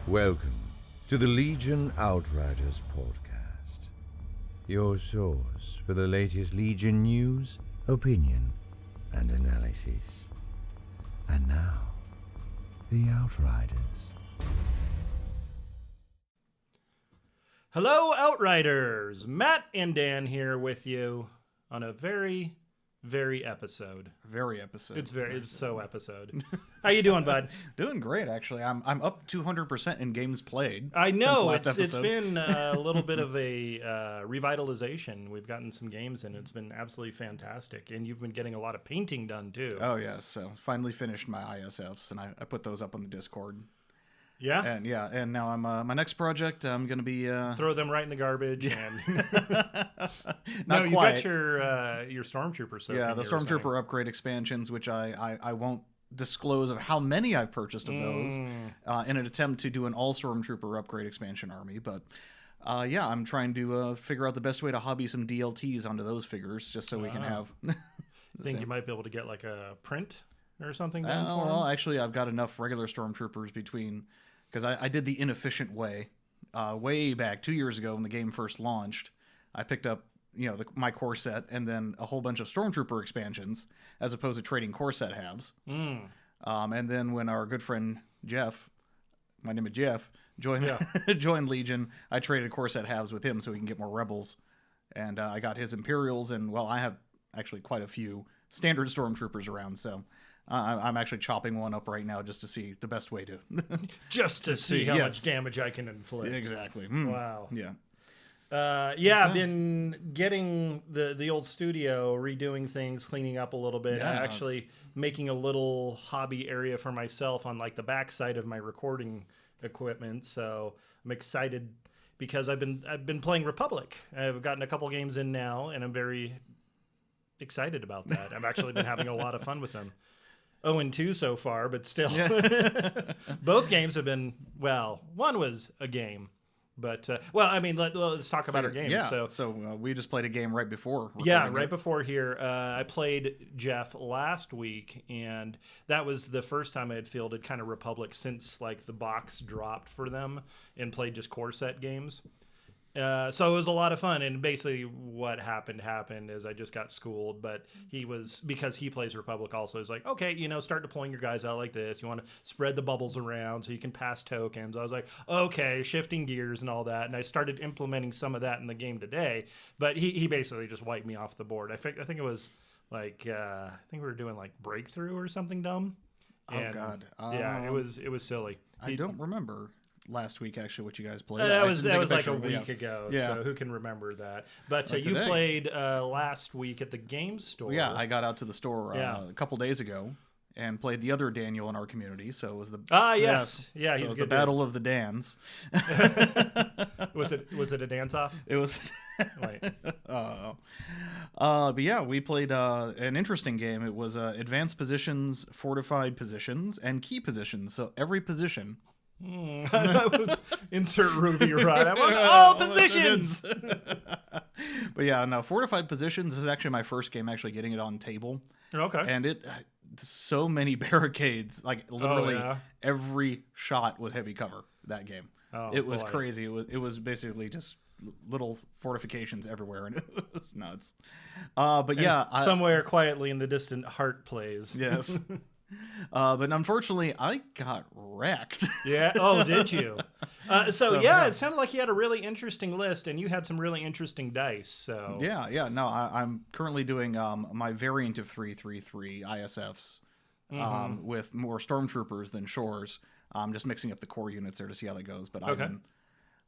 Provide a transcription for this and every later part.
Welcome to the Legion Outriders podcast, your source for the latest Legion news, opinion, and analysis. And now, the Outriders. Hello, Outriders! Matt and Dan here with you on a very episode. It's so episode. How you doing, bud? Doing great, actually. I'm up 200% in games played. I know it's been a little bit of a revitalization. We've gotten some games in. It's been absolutely fantastic, and you've been getting a lot of painting done too. Oh yes, so finally finished my ISFs, and I put those up on the Discord. Yeah, and now I'm my next project. I'm gonna be throw them right in the garbage. And not you quite. got your Stormtrooper. Yeah, the Stormtrooper upgrade expansions, which I won't disclose of how many I've purchased of those in an attempt to do an all Stormtrooper upgrade expansion army. But I'm trying to figure out the best way to hobby some DLTs onto those figures, just so we can have. Think you might be able to get like a print or something done for them? Well, actually, I've got enough regular Stormtroopers because I did the inefficient way way back 2 years ago when the game first launched. I picked up my core set and then a whole bunch of Stormtrooper expansions as opposed to trading core set halves. And then when our good friend Jeff, my name is Jeff, joined joined Legion, I traded core set halves with him so we can get more rebels. And I got his Imperials, and I have actually quite a few standard Stormtroopers around, so I'm actually chopping one up right now just to see the best way to just to see how much damage I can inflict. Exactly. Wow. Yeah. I've been getting the old studio, redoing things, cleaning up a little bit. Yeah, actually making a little hobby area for myself on like the back side of my recording equipment. So I'm excited because I've been playing Republic. I've gotten a couple games in now, and I'm very excited about that. I've actually been having a lot of fun with them. 0-2 so far, but still. Both games have been, one was a game. But, let's talk about our games. Yeah, so we just played a game right before. Right before here. I played Jeff last week, and that was the first time I had fielded kind of Republic since, like, the box dropped for them and played just core set games. So it was a lot of fun, and basically what happened is I just got schooled, but because he plays Republic also, he's like, okay, start deploying your guys out like this. You want to spread the bubbles around so you can pass tokens. I was like, okay, shifting gears and all that, and I started implementing some of that in the game today, but he basically just wiped me off the board. I think it was like, I think we were doing like Breakthrough or something dumb. And, oh, God. It was silly. I don't remember last week actually what you guys played. That was like a week ago, so who can remember that? But you played last week at the game store. Yeah, I got out to the store a couple days ago and played the other Daniel in our community. So it was the yes, yeah, so he's it was good. The Battle of the Dans. Was it a dance off? It was. Wait. But yeah, we played an interesting game. It was advanced positions, fortified positions, and key positions. So every position. Insert Ruby right. I want all positions. But yeah, no, fortified positions is actually my first game actually getting it on table. Okay. And it so many barricades, like literally every shot was heavy cover that game. It was crazy. It was basically just little fortifications everywhere, and it was nuts. Somewhere quietly in the distant heart plays. Yes. But unfortunately, I got wrecked. Yeah. Oh, did you? It sounded like you had a really interesting list, and you had some really interesting dice. So yeah. No, I'm currently doing my variant of 3-3-3 ISFs with more Stormtroopers than Shores. I'm just mixing up the core units there to see how that goes. But okay.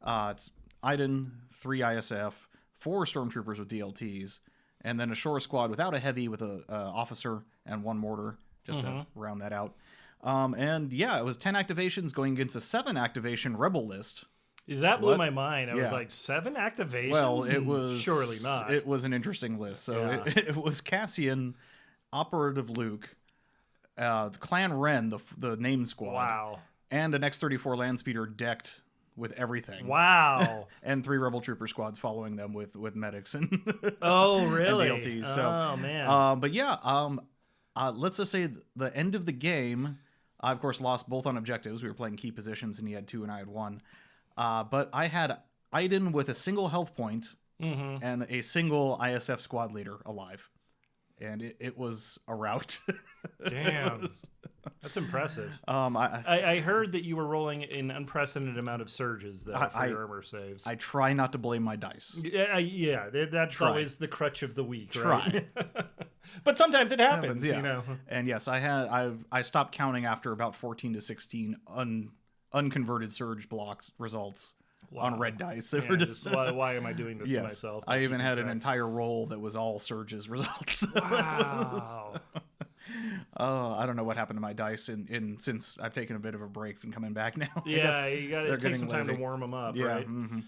It's Iden, 3 ISF, 4 Stormtroopers with DLTs, and then a Shore squad without a heavy with a officer and 1 mortar. Just to round that out. It was 10 activations going against a 7 activation rebel list. That blew my mind. I was like, 7 activations? Well, it was... Surely not. It was an interesting list. So it was Cassian, Operative Luke, Clan Ren, the name squad. Wow. And an X-34 Landspeeder decked with everything. Wow. And 3 Rebel Trooper squads following them with medics and oh, really? and DLTs. So, oh, man. let's just say the end of the game, I, of course, lost both on objectives. We were playing key positions, and he had 2 and I had 1. But I had Aiden with a single health point and a single ISF squad leader alive. And it was a rout. Damn. That's impressive. I I heard that you were rolling an unprecedented amount of surges, though, for your armor saves. I try not to blame my dice. Yeah, that's always the crutch of the week, right? Try. But sometimes it happens, yeah. you know. And yes, I stopped counting after about 14 to 16 unconverted surge blocks results on red dice. They were just why am I doing this to myself? I even had an entire roll that was all surges results. Wow. I don't know what happened to my dice since I've taken a bit of a break and coming back now. Yeah, you got to take some time to warm them up, right? Mm-hmm.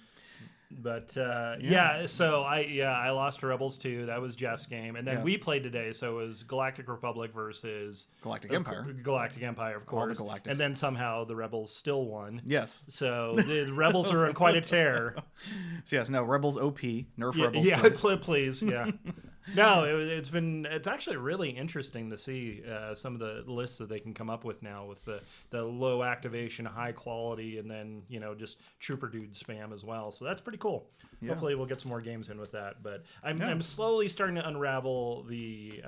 But so I lost to Rebels too. That was Jeff's game, and then we played today. So it was Galactic Republic versus Galactic Empire. Galactic Empire, of course. All the Galactics. And then somehow the Rebels still won. Yes. So the Rebels are on quite a tear. So yes, no, Rebels OP. Nerf Rebels. Yeah, please. Yeah. No, it's actually really interesting to see some of the lists that they can come up with now with the low activation, high quality, and then just trooper dude spam as well. So that's pretty cool. Yeah. Hopefully we'll get some more games in with that. But I'm slowly starting to unravel the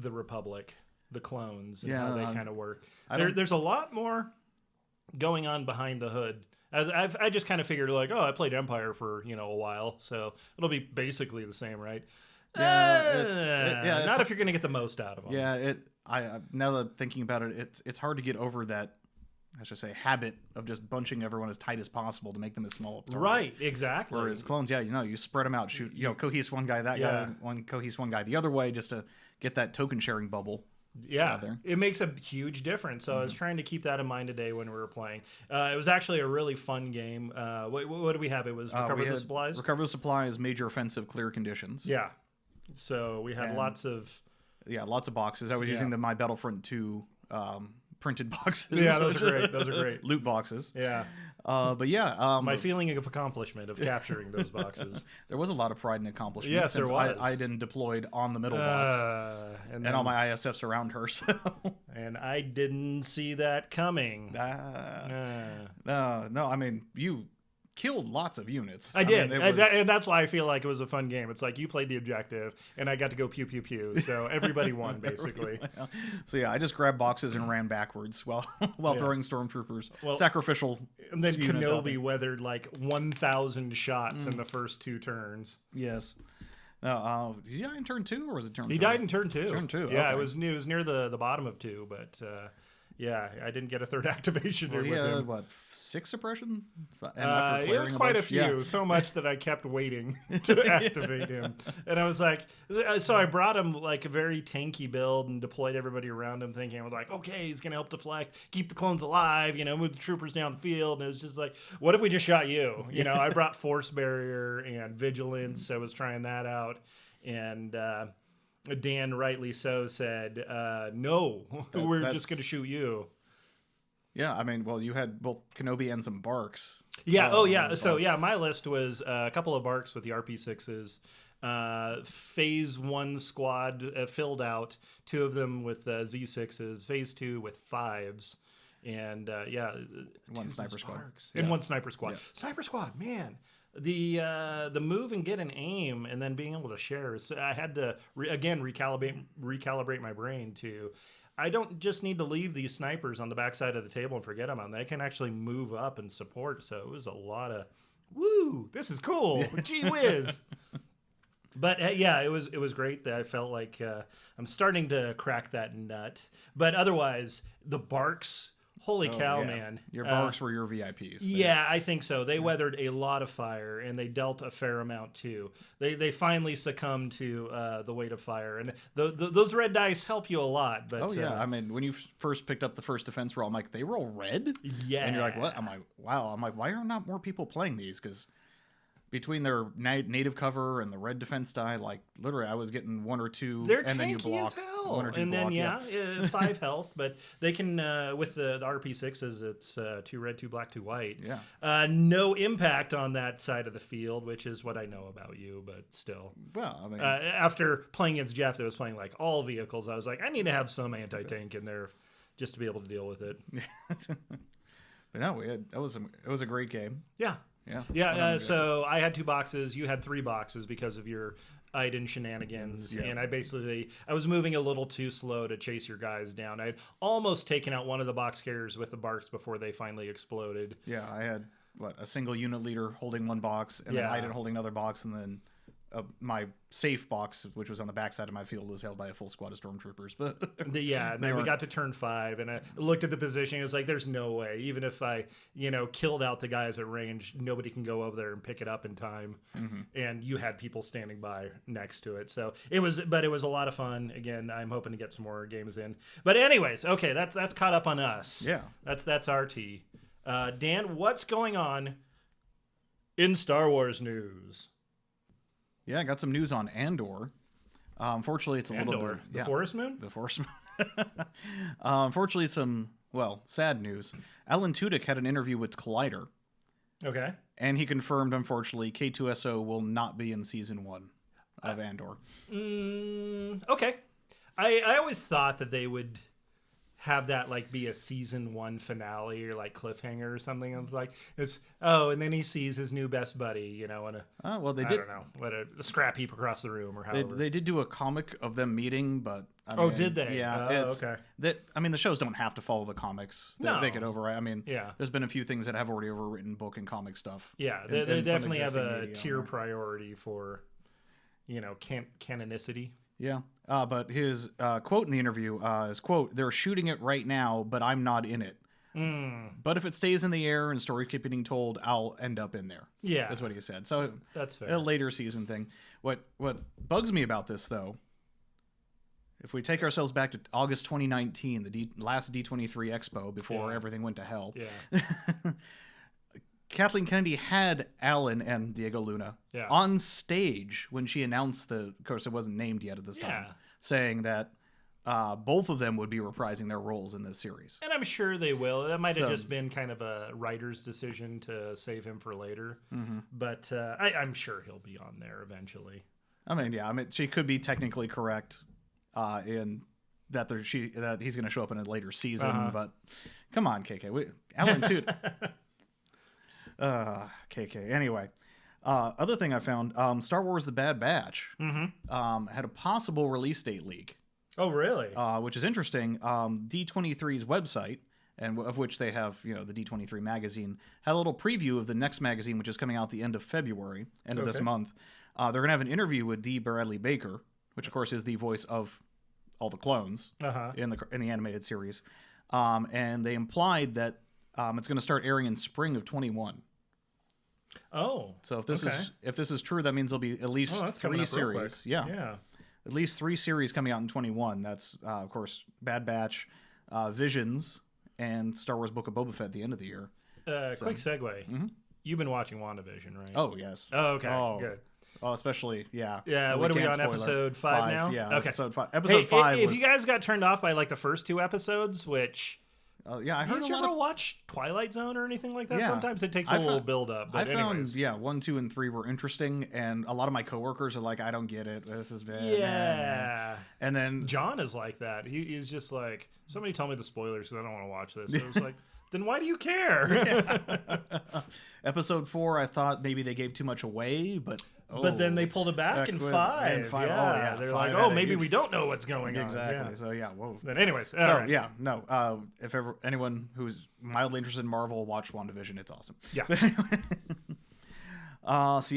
Republic, the clones, and how they kind of work. There's a lot more going on behind the hood. I just kind of figured I played Empire for a while, so it'll be basically the same, right? Not if you're going to get the most out of them. Yeah, now that thinking about it, it's hard to get over that, I should say, habit of just bunching everyone as tight as possible to make them as small. Right, exactly. Whereas clones, you spread them out, shoot, cohese one guy, that guy, one cohese one guy the other way, just to get that token sharing bubble. Yeah, it makes a huge difference. So I was trying to keep that in mind today when we were playing. It was actually a really fun game. What did we have? It was Recover the Supplies? Recover the Supplies, Major Offensive, Clear Conditions. Yeah. So we had lots of boxes. I was using the My Battlefront 2 printed boxes. Yeah, those are great. Loot boxes. Yeah. My feeling of accomplishment of capturing those boxes. There was a lot of pride and accomplishment. Yes, there was. I didn't deployed on the middle box, and all my ISFs around her. So. And I didn't see that coming. No. I mean, you killed lots of units. I did, and that's why I feel like it was a fun game. It's like you played the objective, and I got to go pew pew pew. So everybody won basically. So I just grabbed boxes and ran backwards while throwing stormtroopers. Sacrificial. And then Kenobi weathered like 1,000 shots in the first 2 turns. Yes. Did he die in turn 2 or was it turn 3? He died in turn 2. Turn 2. Yeah, okay. it was near the bottom of 2, but. I didn't get a third activation with him. What, 6 suppression? It was quite a few, so much that I kept waiting to activate him. And I was like, so I brought him like a very tanky build and deployed everybody around him, thinking I was like, okay, he's gonna help deflect, keep the clones alive, move the troopers down the field. And it was just like, what if we just shot you? I brought force barrier and vigilance. I was trying that out, and. Dan, rightly so, said, no, we're just going to shoot you. Yeah, I mean, well, you had both Kenobi and some Barks. Yeah, So, my list was a couple of Barks with the RP6s. Phase 1 squad filled out, 2 of them with Z6s, Phase 2 with 5s, and, one sniper squad. And one sniper squad. Yeah. Sniper squad, man. The move and get an aim and then being able to share. I had to recalibrate my brain to. I don't just need to leave these snipers on the backside of the table and forget them. They can actually move up and support. So it was a lot of, woo! This is cool. Gee whiz. But it was great. I felt like I'm starting to crack that nut. But otherwise, the Barks. Holy cow, man. Your Barks were your VIPs. Yeah, I think so. They weathered a lot of fire, and they dealt a fair amount, too. They finally succumbed to the weight of fire. And those red dice help you a lot. But, I mean, when you first picked up the first defense roll, I'm like, they roll red? Yeah. And you're like, what? I'm like, wow. I'm like, why are not more people playing these? Because between their native cover and the red defense die, like literally I was getting 1 or 2 They're and then you tanky block as hell. 1 or 2 and block, then 5 health, but they can with the RP6s it's 2 red, 2 black, 2 white. Yeah. No impact on that side of the field, which is what I know about you, but still. Well, I mean, after playing against Jeff that was playing like all vehicles, I was like, I need to have some anti-tank in there just to be able to deal with it. but no, it was a great game. Yeah. Yeah. So I had 2 boxes. You had 3 boxes because of your Iden shenanigans. Yeah. And I was moving a little too slow to chase your guys down. I'd almost taken out one of the box carriers with the barks before they finally exploded. Yeah, I had a single unit leader holding 1 box, and then Iden holding another box, and then my safe box, which was on the backside of my field, was held by a full squad of stormtroopers. But and then we got to turn 5, and I looked at the position. It was like, there's no way. Even if I, killed out the guys at range, nobody can go over there and pick it up in time. Mm-hmm. And you had people standing by next to it. So it was a lot of fun. Again, I'm hoping to get some more games in. But anyways, okay, that's caught up on us. Yeah, that's RT. Dan, what's going on in Star Wars news? Yeah, I got some news on Andor. Unfortunately, it's a little bit... The Forest Moon? The Forest Moon. Unfortunately, some, sad news. Alan Tudyk had an interview with Collider. Okay. And he confirmed, unfortunately, K2SO will not be in Season 1 of Andor. Okay. I always thought that they would have that be a Season 1 finale or cliffhanger or something. Of and then he sees his new best buddy, in a I don't know, what a scrap heap across the room or however. They did do a comic of them meeting, but did they? Yeah, okay. The shows don't have to follow the comics. They could overwrite. Yeah. There's been a few things that have already overwritten book and comic stuff. Yeah, they definitely have a tier priority for, canonicity. Yeah, but his quote in the interview is, quote, "They're shooting it right now, but I'm not in it. But if it stays in the air and stories keep getting told, I'll end up in there." Yeah. Is what he said. So that's fair. A later season thing. What bugs me about this, though, if we take ourselves back to August 2019, the last D23 Expo before everything went to hell. Yeah. Kathleen Kennedy had Alan and Diego Luna on stage when she announced of course it wasn't named yet at this time, saying that both of them would be reprising their roles in this series. And I'm sure they will. That might have just been kind of a writer's decision to save him for later. Mm-hmm. But I'm sure he'll be on there eventually. She could be technically correct in that that he's going to show up in a later season. But come on, KK. Alan too. KK. Anyway, other thing I found, Star Wars: The Bad Batch had a possible release date leak. Oh, really? Which is interesting. D23's website, and of which they have, the D23 magazine, had a little preview of the next magazine, which is coming out the end of February, end of this month. They're going to have an interview with D. Bradley Baker, which of course is the voice of all the clones in the animated series, and they implied that it's going to start airing in spring of 21. Oh, so if this is true, that means there'll be at least 3 series. Yeah, at least 3 series coming out in 21. That's of course Bad Batch, Visions, and Star Wars: Book of Boba Fett at the end of the year. Quick segue. Mm-hmm. You've been watching WandaVision, right? Oh yes. Oh, okay. Good. Oh, especially Yeah. What are we on, episode 5 now? Yeah. Okay. Episode 5. Episode 5. If you guys got turned off by the first 2 episodes, which. I heard Did you ever watch Twilight Zone or anything like that? Yeah. Sometimes it takes a little build up. But found 1, 2, and 3 were interesting, and a lot of my coworkers are like, "I don't get it. This is bad." Yeah. And then John is like that. He's just like, somebody tell me the spoilers because I don't want to watch this. I was like, then why do you care? Episode 4, I thought maybe they gave too much away, but then they pulled it back in 5. Yeah. They're like, maybe we don't know what's going on. Exactly. So whoa. But anyways, if ever anyone who's mildly interested in Marvel, watch WandaVision. It's awesome. Yeah.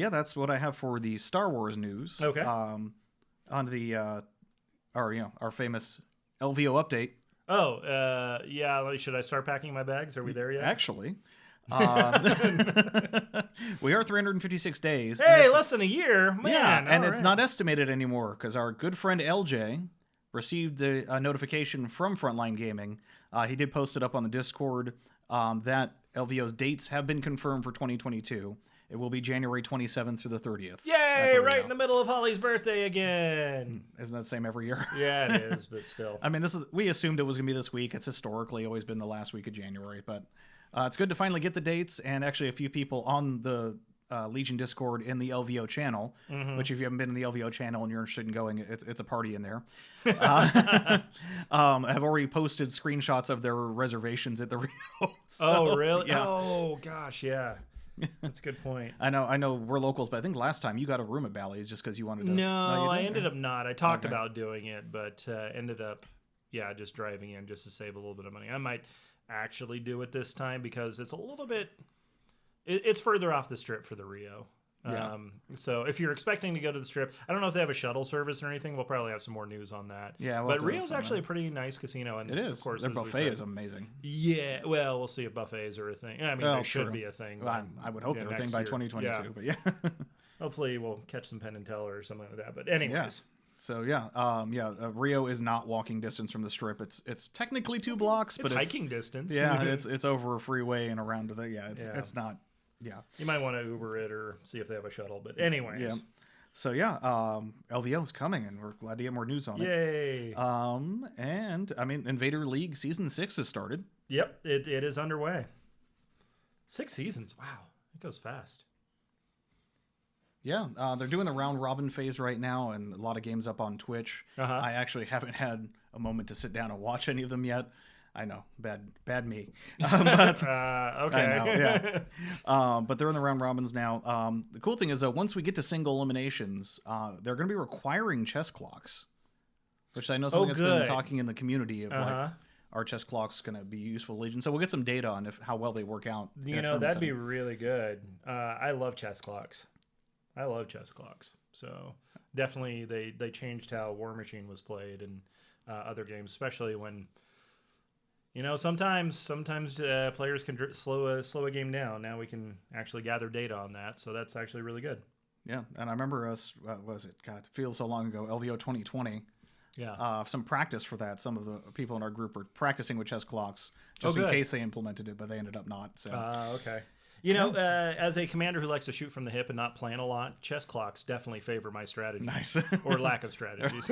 That's what I have for the Star Wars news. Okay. On to the our famous LVO update. Oh, should I start packing my bags? Are we there yet? Actually, we are 356 days. Hey, less than a year, man. Yeah, and it's not estimated anymore because our good friend LJ received the notification from Frontline Gaming. He did post it up on the Discord that LVO's dates have been confirmed for 2022, It will be January 27th through the 30th. Yay! Right in the middle of Holly's birthday again. Isn't that the same every year? Yeah, it is, but still. I mean, we assumed it was going to be this week. It's historically always been the last week of January, but it's good to finally get the dates. And actually, a few people on the Legion Discord in the LVO channel, which if you haven't been in the LVO channel and you're interested in going, it's a party in there. Have already posted screenshots of their reservations at the Rio. So, oh, really? Yeah. Oh, gosh, yeah. That's a good point. I know we're locals, but I think last time you got a room at Bally's just because you wanted to. No, I ended up not. I talked about doing it, but ended up, just driving in just to save a little bit of money. I might actually do it this time because it's a little bit, it's further off the strip for the Rio. Yeah. So if you're expecting to go to the strip, I don't know if they have a shuttle service or anything. We'll probably have some more news on that. Yeah, but Rio's actually a pretty nice casino, and it is. Of course, their buffet is amazing. Yeah, well, we'll see if buffets are a thing. I mean, they should be a thing. Well, I would hope they're a thing by 2022. But yeah, hopefully we'll catch some Penn and Teller or something like that. But anyways. Yeah. So Rio is not walking distance from the strip. It's technically 2 blocks, but it's hiking distance. Yeah, it's over a freeway and around to the it's not. Yeah, you might want to Uber it or see if they have a shuttle. But anyways, yeah. So LVO is coming, and we're glad to get more news on it. Yay! And I mean, Invader League Season 6 has started. Yep, it is underway. 6 seasons. Wow, it goes fast. Yeah, they're doing the round robin phase right now, and a lot of games up on Twitch. I actually haven't had a moment to sit down and watch any of them yet. I know, bad me. But, okay. I know, yeah. But they're in the round robins now. The cool thing is, though, once we get to single eliminations, they're going to be requiring chess clocks, which I know something that's been talking in the community of like, are chess clocks going to be useful to Legion? So we'll get some data on how well they work out. That'd be really good. I love chess clocks. So definitely they changed how War Machine was played and other games, especially when sometimes players can slow a game down. Now we can actually gather data on that, so that's actually really good. Yeah, and I remember us. What was it? God, it feels so long ago. LVO 2020. Yeah. Some practice for that. Some of the people in our group were practicing with chess clocks just in case they implemented it, but they ended up not. So. Okay. As a commander who likes to shoot from the hip and not plan a lot, chess clocks definitely favor my strategy. Nice. Or lack of strategies.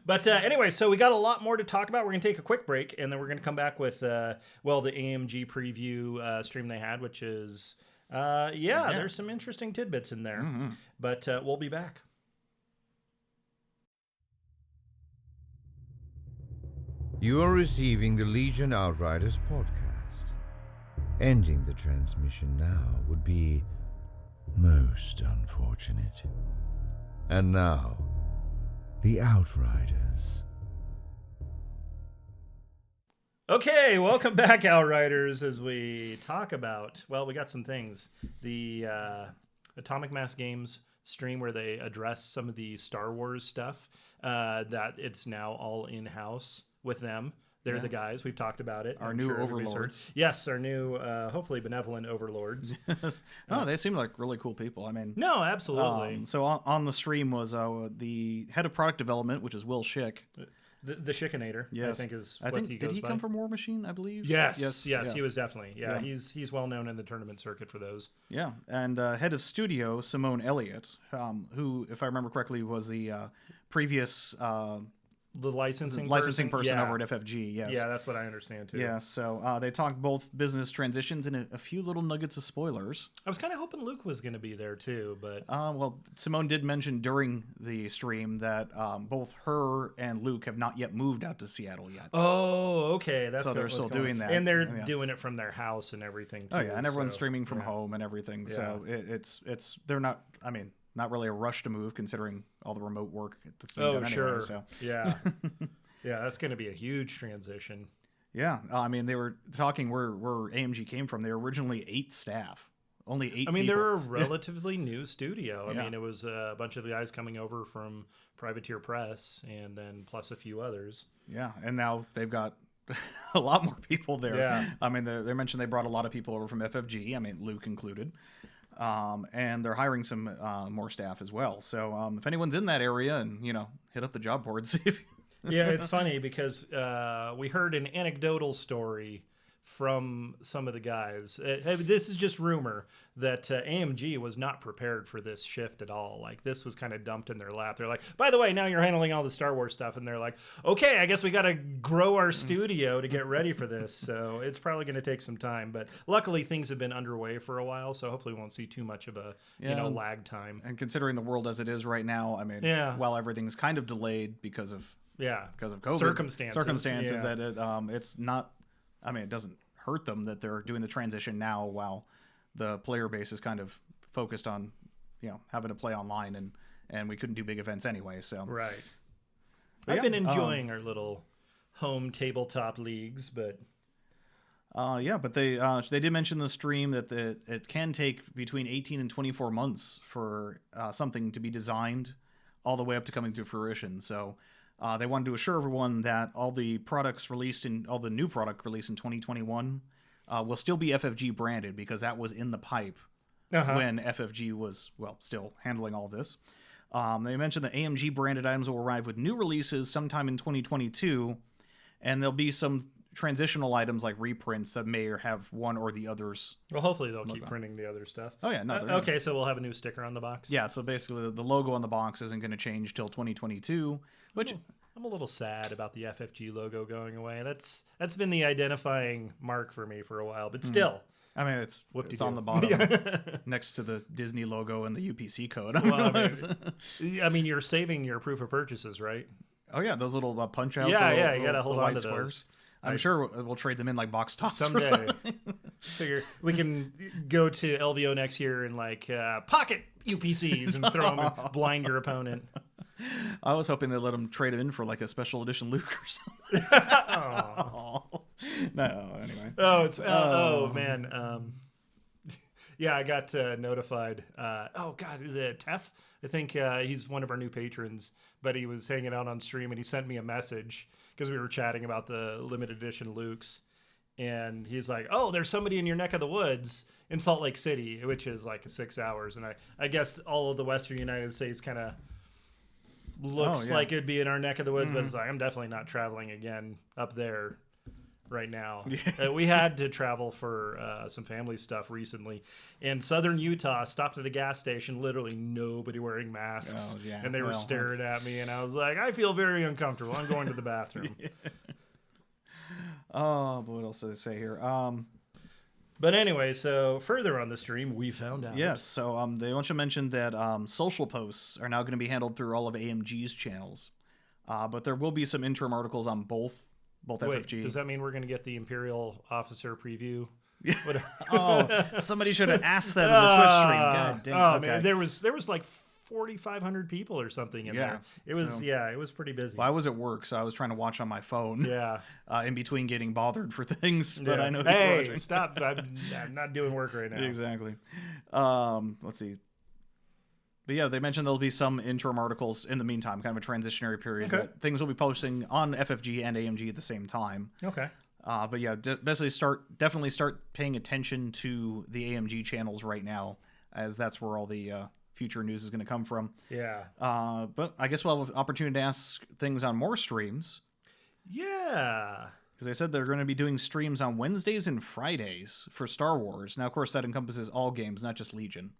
But anyway, so we got a lot more to talk about. We're going to take a quick break, and then we're going to come back with, the AMG preview stream they had, which is, there's some interesting tidbits in there. Mm-hmm. But we'll be back. You are receiving the Legion Outriders podcast. Ending the transmission now would be most unfortunate. And now, the Outriders. Okay, welcome back, Outriders, as we talk about, we got some things. The Atomic Mass Games stream where they address some of the Star Wars stuff, that it's now all in-house with them. They're the guys. We've talked about it. Our new Overlords. Yes, our new, hopefully benevolent Overlords. They seem like really cool people. I mean, no, absolutely. So on the stream was the head of product development, which is Will Schick. The Chickinator, yes. I think is what he goes by. Did he come from War Machine, I believe? Yes, he was definitely. Yeah, he's well known in the tournament circuit for those. Yeah, and head of studio, Simone Elliott, who, if I remember correctly, was the previous... the licensing person over at FFG, yes. Yeah, that's what I understand, too. Yeah, so they talked both business transitions and a few little nuggets of spoilers. I was kind of hoping Luke was going to be there, too, but... Simone did mention during the stream that both her and Luke have not yet moved out to Seattle yet. Oh, okay. So they're still doing that. And they're doing it from their house and everything, too. Oh, yeah, and everyone's streaming from home and everything, so they're not... I mean... Not really a rush to move, considering all the remote work that's being done anyway. Sure. So. Yeah. Yeah, that's going to be a huge transition. Yeah. I mean, they were talking where AMG came from. They were originally 8 staff. Only 8 people. They're a relatively new studio. I mean, it was a bunch of the guys coming over from Privateer Press and then plus a few others. Yeah, and now they've got a lot more people there. Yeah. I mean, they mentioned they brought a lot of people over from FFG. I mean, Luke included. And they're hiring some more staff as well. So if anyone's in that area and, hit up the job board, see if... Yeah, it's funny because we heard an anecdotal story from some of the guys. This is just rumor that AMG was not prepared for this shift at all. Like, this was kind of dumped in their lap. They're like, by the way, now you're handling all the Star Wars stuff. And they're like, okay, I guess we got to grow our studio to get ready for this. So it's probably going to take some time. But luckily, things have been underway for a while. So hopefully we won't see too much of a lag time. And considering the world as it is right now, I mean, while everything's kind of delayed because of COVID circumstances yeah. that it's not. I mean, it doesn't hurt them that they're doing the transition now while the player base is kind of focused on, having to play online, and we couldn't do big events anyway. So right. I've been enjoying our little home tabletop leagues, but but they did mention in the stream that it can take between 18 and 24 months for something to be designed all the way up to coming to fruition. So they wanted to assure everyone that all the new product released in 2021 will still be FFG branded, because that was in the pipe when FFG was, still handling all this. They mentioned that AMG branded items will arrive with new releases sometime in 2022, and there'll be some transitional items like reprints that may have one or the others. Well, hopefully they'll keep printing the other stuff. Oh yeah, no. Okay, so we'll have a new sticker on the box. Yeah, so basically the logo on the box isn't going to change till 2022, which I'm a little sad about the FFG logo going away. That's been the identifying mark for me for a while, but still. I mean, it's on the bottom next to the Disney logo and the UPC code. I mean, you're saving your proof of purchases, right? Oh yeah, those little punch out. Yeah, you gotta hold on to those. I'm sure we'll trade them in like box tops someday. Figure we can go to LVO next year and pocket UPCs and throw them and blind your opponent. I was hoping they'd let them trade it in for like a special edition Luke or something. No, anyway. Man. Yeah, I got notified. Is it Tef? I think he's one of our new patrons, but he was hanging out on stream and he sent me a message because we were chatting about the limited edition Lukes. And he's like, oh, there's somebody in your neck of the woods in Salt Lake City, which is like 6 hours. And I guess all of the Western United States kind of looks like it'd be in our neck of the woods, but it's like, I'm definitely not traveling again up there right now. We had to travel for some family stuff recently, and southern Utah stopped at a gas station, literally nobody wearing masks, and they were staring at me, and I was like, I feel very uncomfortable. I'm going to the bathroom. Oh, but what else did they say here? But anyway, so further on the stream, we found out. Yes, so they want to mention that social posts are now going to be handled through all of AMG's channels, but there will be some interim articles on both FFG. Does that mean we're going to get the Imperial Officer preview? Somebody should have asked that in the Twitch stream. God dang. Man, there was like 4,500 people or something in there. It was pretty busy. Well, I was at work, so I was trying to watch on my phone. Yeah. In between getting bothered for things, but I know. Hey, stop! I'm not doing work right now. Exactly. Let's see. But yeah, they mentioned there'll be some interim articles in the meantime, kind of a transitionary period. Okay. That things will be posting on FFG and AMG at the same time. Okay. But yeah, definitely start paying attention to the AMG channels right now, as that's where all the future news is going to come from. Yeah. But I guess we'll have an opportunity to ask things on more streams. Yeah. Because they said they're going to be doing streams on Wednesdays and Fridays for Star Wars. Now, of course, that encompasses all games, not just Legion.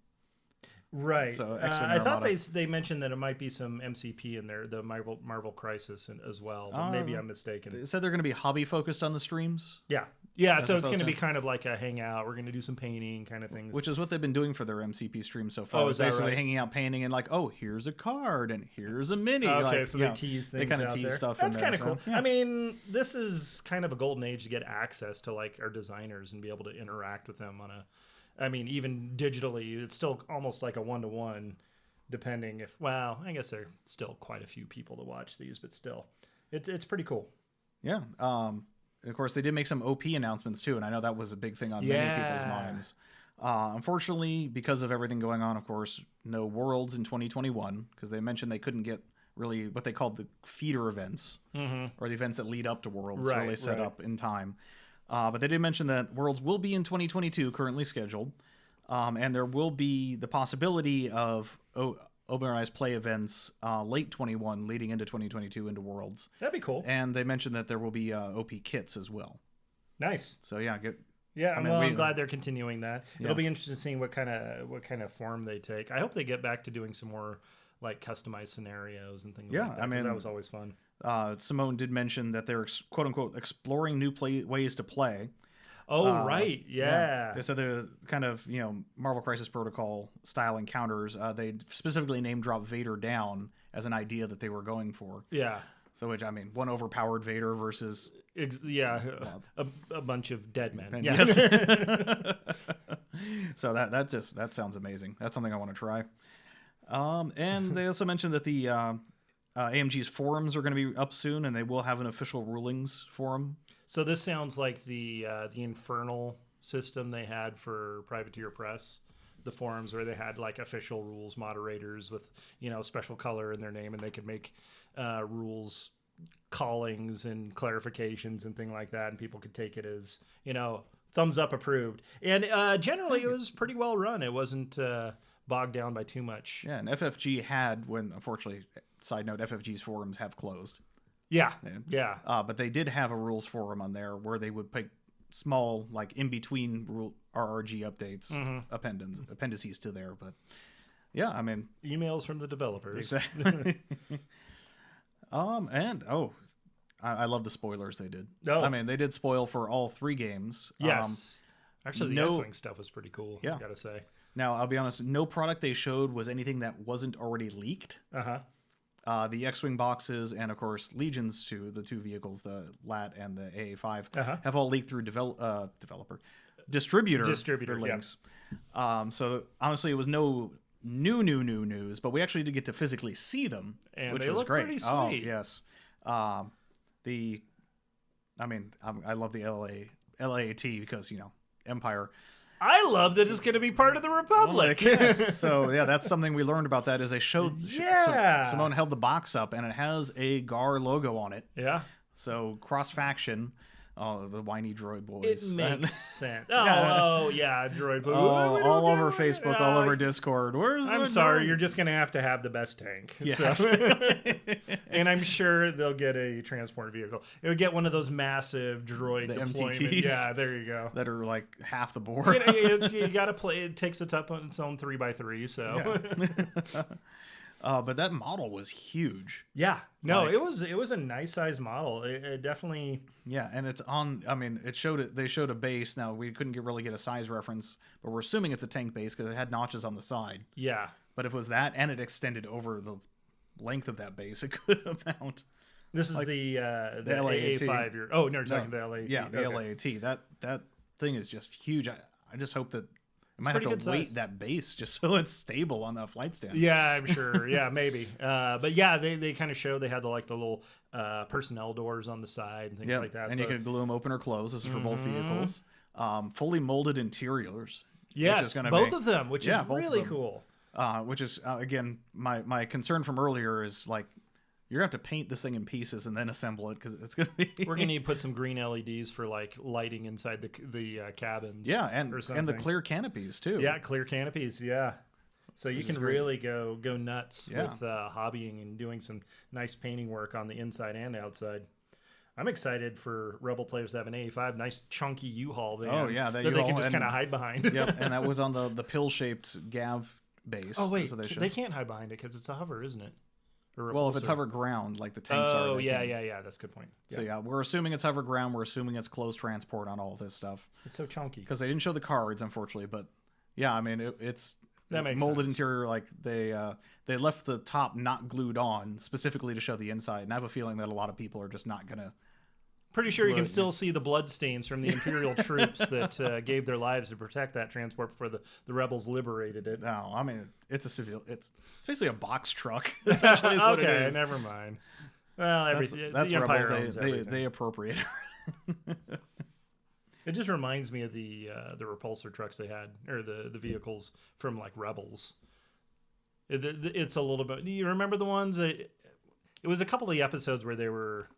Right. So I thought they mentioned that it might be some MCP in there, the Marvel Crisis as well. But maybe I'm mistaken. They said they're going to be hobby focused on the streams. Yeah. So it's going to be kind of like a hangout. We're going to do some painting kind of things, which is what they've been doing for their MCP streams so far. Oh, is that basically right? hanging out, painting, and like, oh, here's a card and here's a mini. Okay, so they tease things. They kind of out tease there. stuff. That's kind of cool. Yeah. I mean, this is kind of a golden age to get access to like our designers and be able to interact with them on a. I mean, even digitally, it's still almost like a 1-to-1, depending if. Well, I guess there are still quite a few people to watch these, but still, it's pretty cool. Yeah. Of course, they did make some OP announcements too, and I know that was a big thing on many people's minds. Unfortunately, because of everything going on, of course, no Worlds in 2021, because they mentioned they couldn't get really what they called the feeder events, or the events that lead up to Worlds, really set up in time. But they did mention that Worlds will be in 2022, currently scheduled, and there will be the possibility of Overlords play events late 21, leading into 2022 into Worlds. That'd be cool. And they mentioned that there will be OP kits as well. Nice. So yeah, Yeah, I mean, I'm glad they're continuing that. Yeah. It'll be interesting seeing what kind of form they take. I hope they get back to doing some more like customized scenarios and things like that. I mean, that was always fun. Simone did mention that they're quote unquote exploring new ways to play. Oh, right. Yeah. They said they're kind of, Marvel Crisis Protocol style encounters. They specifically name drop Vader down as an idea that they were going for. Yeah. So, which, I mean, one overpowered Vader versus... a bunch of dead men. Yes. So that sounds amazing. That's something I want to try. And they also mentioned that the AMG's forums are going to be up soon, and they will have an official rulings forum. So this sounds like the Infernal system they had for Privateer Press, the forums where they had like official rules moderators with special color in their name, and they could make rules callings and clarifications and things like that, and people could take it as thumbs up approved. And generally, it was pretty well run. It wasn't bogged down by too much. Yeah, and FFG had, when unfortunately, side note, FFG's forums have closed. Yeah. But they did have a rules forum on there where they would pick small, like in between RRG updates, appendices to there. But yeah, I mean, emails from the developers. Exactly. I love the spoilers they did. Oh. I mean, they did spoil for all 3 games. Yes. Actually, the X-Wing stuff was pretty cool. Yeah. I gotta say. Now, I'll be honest, no product they showed was anything that wasn't already leaked. The X-Wing boxes and, of course, Legions 2, the 2 vehicles, the LAT and the AA5, have all leaked through distributor links. So, honestly, it was no new news, but we actually did get to physically see them, and which they was look great. pretty sweet. Oh, yes. I love the LAAT because, Empire. I love that it's going to be part of the Republic. Yes. So, yeah, that's something we learned about that is they showed... Yeah. Simone held the box up, and it has a GAR logo on it. Yeah. So, cross-faction, the whiny droid boys. It makes sense. Yeah. Yeah, droid boys. All over Facebook, all over Discord. I'm sorry, you're just going to have the best tank. Yes. So. And I'm sure they'll get a transport vehicle. It would get one of those massive droid deployments. MTTs. Yeah, there you go. That are like half the board. You got to play. It takes it up on its own 3x3. So. Yeah. But that model was huge. Yeah. No, it was a nice size model. It definitely. Yeah, and it's on. I mean, it showed it. They showed a base. Now we couldn't really get a size reference, but we're assuming it's a tank base because it had notches on the side. Yeah. But if it was that and it extended over the length of that base, it could amount. This is like the LAAT. AA5. Oh, no, you're talking the LAAT. Yeah, the LAAT. That thing is just huge. I just hope that I might have to weight that base just so it's stable on the flight stand. Yeah, I'm sure. Yeah, maybe. But yeah, they kind of showed they had the little personnel doors on the side and things like that. And you can glue them open or close. This is for both vehicles. Fully molded interiors. Yes, both of them, which is really cool. Which is, again, my concern from earlier is like, you're going to have to paint this thing in pieces and then assemble it because it's going to be... We're going to need to put some green LEDs for lighting inside the cabins. Yeah, and the clear canopies too. Yeah, clear canopies, yeah. So you can really go nuts with hobbying and doing some nice painting work on the inside and outside. I'm excited for Rebel players to have an AA5, nice chunky U-Haul van. Oh, yeah. That they can just kind of hide behind. Yep, and that was on the pill-shaped Gav base. Oh, wait, they can't hide behind it because it's a hover, isn't it? Well, if it's hover ground, like the tanks are. Oh, yeah. That's a good point. So, yeah, we're assuming it's hover ground. We're assuming it's close transport on all this stuff. It's so chunky. Because they didn't show the cards, unfortunately. But, yeah, I mean, it's that makes molded sense. interior. Like, they left the top not glued on specifically to show the inside. And I have a feeling that a lot of people are just not going to. Pretty sure you can still see the blood stains from the Imperial troops that gave their lives to protect that transport before the rebels liberated it. No, I mean it's a civil. It's basically a box truck. Essentially, is what it is. Never mind. Well, that's the Empire owns they appropriate. It just reminds me of the repulsor trucks they had, or the vehicles from like Rebels. It's a little bit. Do you remember the ones? It was a couple of the episodes where they were.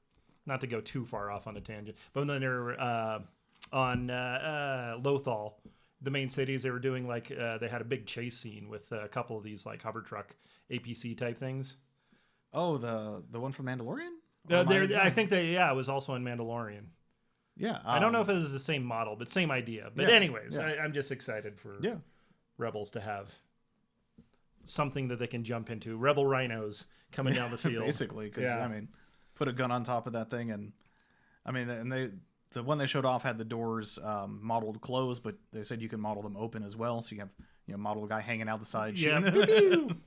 Not to go too far off on a tangent, but when they were on Lothal, the main cities, they were doing they had a big chase scene with a couple of these like hover truck APC type things. Oh, the one from Mandalorian? I think it was also in Mandalorian. Yeah. I don't know if it was the same model, but same idea. But Yeah, anyways, yeah. I'm just excited for Yeah. Rebels to have something that they can jump into. Rebel rhinos coming down the field. Basically, because Yeah. I mean, put a gun on top of that thing, and I mean, the one they showed off had the doors modeled closed, but they said you can model them open as well, so you have model guy hanging out the side. Yeah. shooting.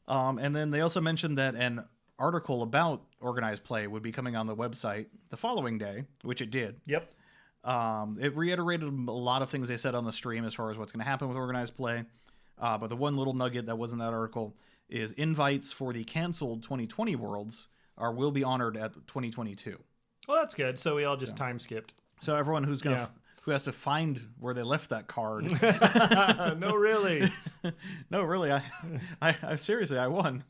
And then they also mentioned that an article about organized play would be coming on the website the following day, which it did. Yep. It reiterated a lot of things they said on the stream as far as what's going to happen with organized play. But the one little nugget that was in that article is invites for the canceled 2020 Worlds will be honored at 2022. Well, that's good. So we all just time skipped. So everyone who has to find where they left that card. No, really. No, really. I seriously, I won.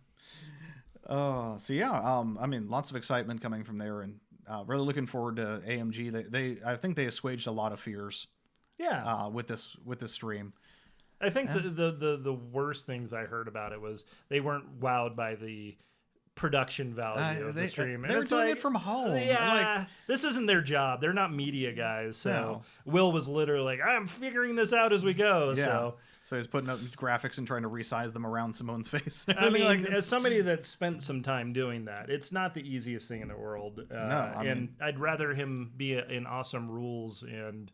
So yeah, I mean, lots of excitement coming from there, and really looking forward to AMG. I think they assuaged a lot of fears. Yeah. With this stream. I think the worst things I heard about it was they weren't wowed by the production value of the stream. They were doing it from home. Yeah, this isn't their job. They're not media guys. So No. Will was literally like, I'm figuring this out as we go. Yeah. So he's putting up graphics and trying to resize them around Simone's face. I mean, as somebody that spent some time doing that, it's not the easiest thing in the world. I'd rather him be an awesome rules and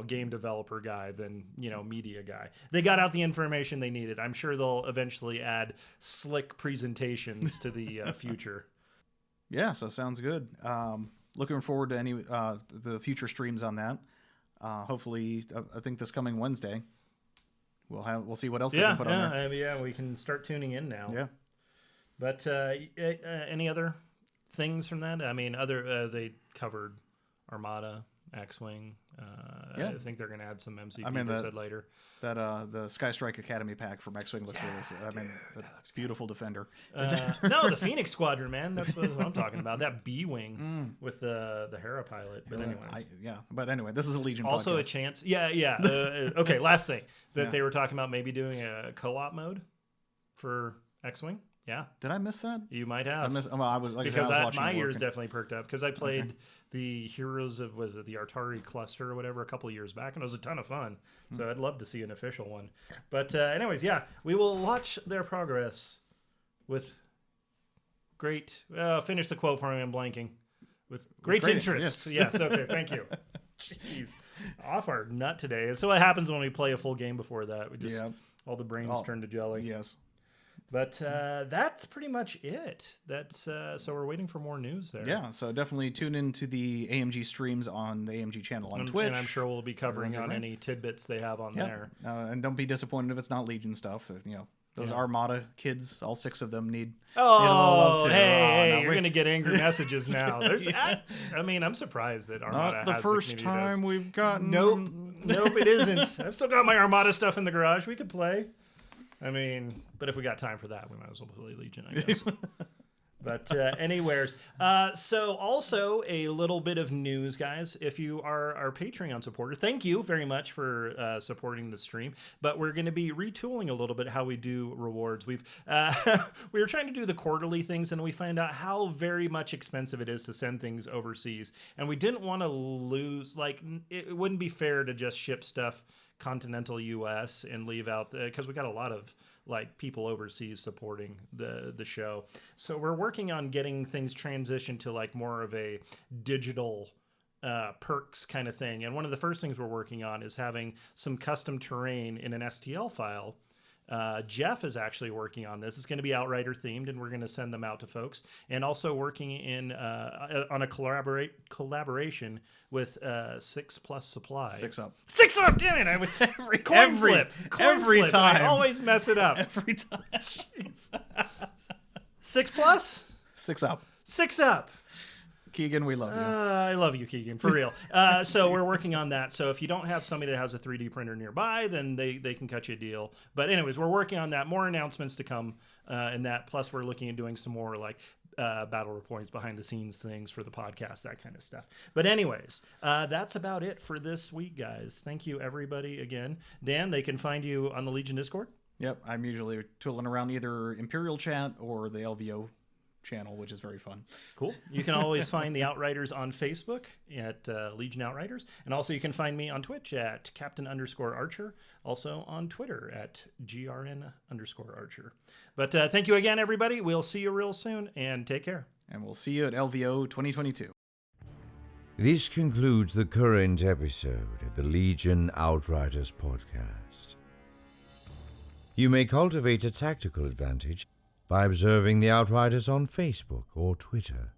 game developer guy than, media guy. They got out the information they needed. I'm sure they'll eventually add slick presentations to the future. Yeah, so sounds good. Looking forward to any the future streams on that. Hopefully, I think this coming Wednesday, we'll see what else they can put on there. Yeah, we can start tuning in now. Yeah. But any other things from that? I mean, they covered Armada, X-Wing. I think they're going to add some MCP. They said later that the Sky Strike Academy pack from X-Wing looks really. I mean, that looks beautiful defender. No, the Phoenix Squadron, man. That's what I'm talking about. That B-wing with the Hera pilot. But anyways, But anyway, this is a Legion. Also podcast. a chance. Yeah. Okay, last thing that they were talking about maybe doing a co-op mode for X-Wing. Yeah. Did I miss that? You might have. I was like, because I was watching my it ears working. definitely perked up because I played the Heroes of the Artari cluster or whatever a couple of years back, and it was a ton of fun. So I'd love to see an official one. But anyways, yeah, we will watch their progress with great. Finish the quote for me. I'm blanking. With great interest. Yes. Okay. Thank you. Jeez, off our nut today. So what happens when we play a full game before that? We just all the brains turn to jelly. Yes. But that's pretty much it. So we're waiting for more news there. Yeah, so definitely tune into the AMG streams on the AMG channel on Twitch. And I'm sure we'll be covering on any tidbits they have on there. And don't be disappointed if it's not Legion stuff. Those Armada kids, all 6 of them need a little love too. Hey, you're going to get angry messages now. I'm surprised that Armada not the has first the time we've gotten... Nope, it isn't. I've still got my Armada stuff in the garage. We could play. But if we got time for that, we might as well play Legion, I guess. But anywheres. So also a little bit of news, guys. If you are our Patreon supporter, thank you very much for supporting the stream. But we're going to be retooling a little bit how we do rewards. We were trying to do the quarterly things, and we find out how very much expensive it is to send things overseas. And we didn't want to lose, it wouldn't be fair to just ship stuff continental US and leave out because we got a lot of people overseas supporting the show. So we're working on getting things transitioned to more of a digital perks kind of thing. And one of the first things we're working on is having some custom terrain in an STL file. Jeff is actually working on this. It's going to be Outrider themed, and we're going to send them out to folks. And also working on a collaboration with 6 Plus Supply. 6 Up. 6 Up. Damn it! I was coin flip. Every time. I always mess it up. Every time. Jeez. 6 Plus. 6 Up. 6 Up. Keegan, we love you. I love you, Keegan, for real. So we're working on that. So if you don't have somebody that has a 3D printer nearby, then they can cut you a deal. But anyways, we're working on that. More announcements to come in that. Plus, we're looking at doing some more battle reports, behind the scenes things for the podcast, that kind of stuff. But anyways, that's about it for this week, guys. Thank you, everybody, again. Dan, they can find you on the Legion Discord. Yep, I'm usually tooling around either Imperial chat or the LVO channel, which is very fun. Cool. You can always find the Outriders on Facebook at Legion Outriders. And also you can find me on Twitch at Captain_Archer. Also on Twitter at GRN_Archer. But thank you again, everybody. We'll see you real soon, and take care. And we'll see you at LVO 2022. This concludes the current episode of the Legion Outriders podcast. You may cultivate a tactical advantage by observing the Outriders on Facebook or Twitter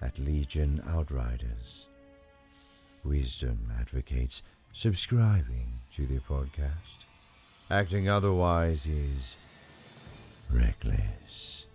at Legion Outriders. Wisdom advocates subscribing to the podcast. Acting otherwise is reckless.